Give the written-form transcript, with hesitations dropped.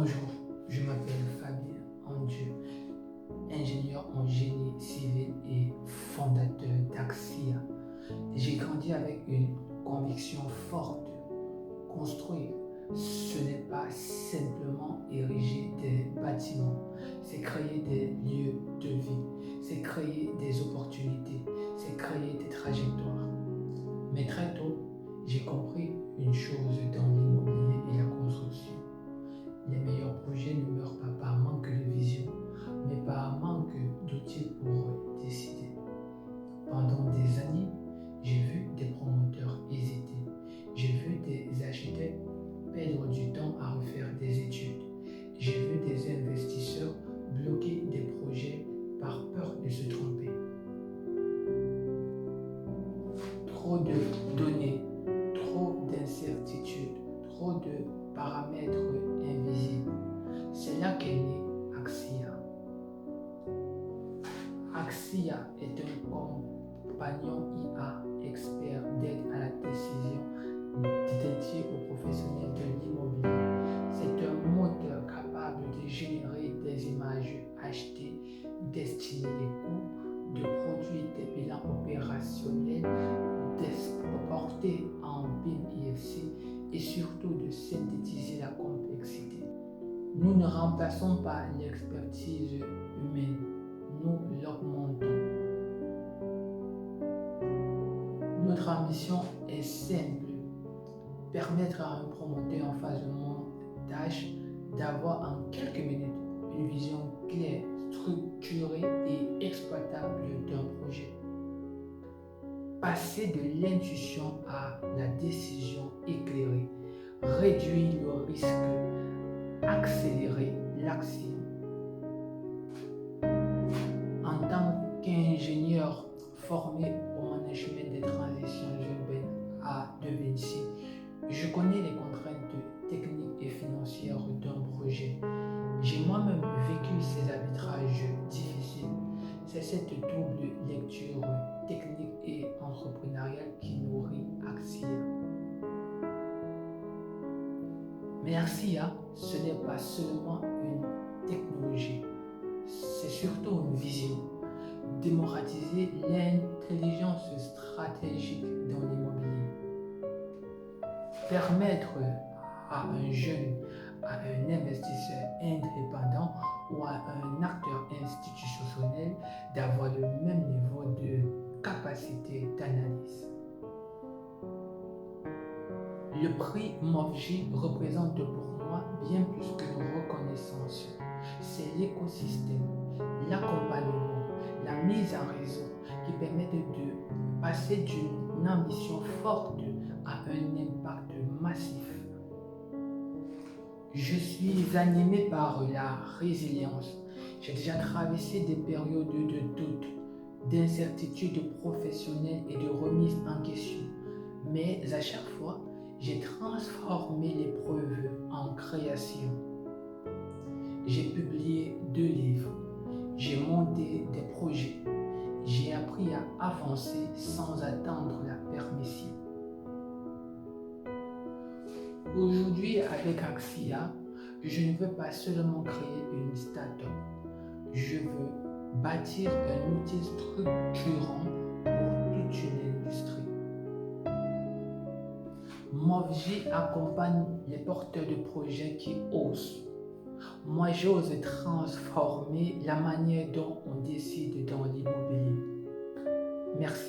Bonjour, je m'appelle Fabien Andieu, ingénieur en génie civil et fondateur d'Axia. J'ai grandi avec une conviction forte. Construire, ce n'est pas simplement ériger des bâtiments, c'est créer des lieux de vie, c'est créer des opportunités, c'est créer des trajectoires. Mais très tôt, j'ai compris une chose dans l'immobilier et la construction. Les meilleurs projets ne meurent pas par manque de vision, mais par manque d'outils pour décider. Pendant des années, j'ai vu des promoteurs hésiter. J'ai vu des architectes perdre du temps à refaire des études. J'ai vu des investisseurs bloquer des projets par peur de se tromper. Trop de données, trop d'incertitudes, trop de paramètres invisibles. C'est là qu'est né Axia. Axia est un compagnon IA expert d'aide à la décision dédié aux professionnels de l'immobilier. C'est un moteur capable de générer des images achetées, d'estimer les coûts, de produire des bilans opérationnels, d'exporter en BIM IFC et surtout de synthétiser la complexité. Nous ne remplaçons pas l'expertise humaine, nous l'augmentons. Notre ambition est simple, permettre à un promoteur en phase de montage d'avoir en quelques minutes une vision claire, structurée et exploitable d'un projet. Passer de l'intuition à la décision éclairée, réduire le risque, accélérer l'action. En tant qu'ingénieur formé au management des transitions urbaines à De Vinci, je connais les contraintes techniques et financières d'un projet. J'ai moi-même vécu ces arbitrages difficiles. C'est cette double lecture technique et entrepreneuriale qui nourrit Axia. Mais Axia, ce n'est pas seulement une technologie, c'est surtout une vision. Démocratiser l'intelligence stratégique dans l'immobilier. Permettre à un jeune, à un investisseur indépendant ou à un acteur institutionnel d'avoir le même niveau de capacité d'analyse. Le prix MOFJ représente pour moi bien plus qu'une reconnaissance. C'est l'écosystème, l'accompagnement, la mise en réseau qui permettent de passer d'une ambition forte à un impact massif. Je suis animé par la résilience. J'ai déjà traversé des périodes de doute, d'incertitude professionnelle et de remise en question. Mais à chaque fois, j'ai transformé l'épreuve en création. J'ai publié 2 livres, j'ai monté des projets, j'ai appris à avancer sans attendre la permission. Aujourd'hui, avec Axia, je ne veux pas seulement créer une start-up, je veux bâtir un outil structurant pour toute une industrie. MOFJ accompagne les porteurs de projets qui osent. Moi, j'ose transformer la manière dont on décide dans l'immobilier. Merci.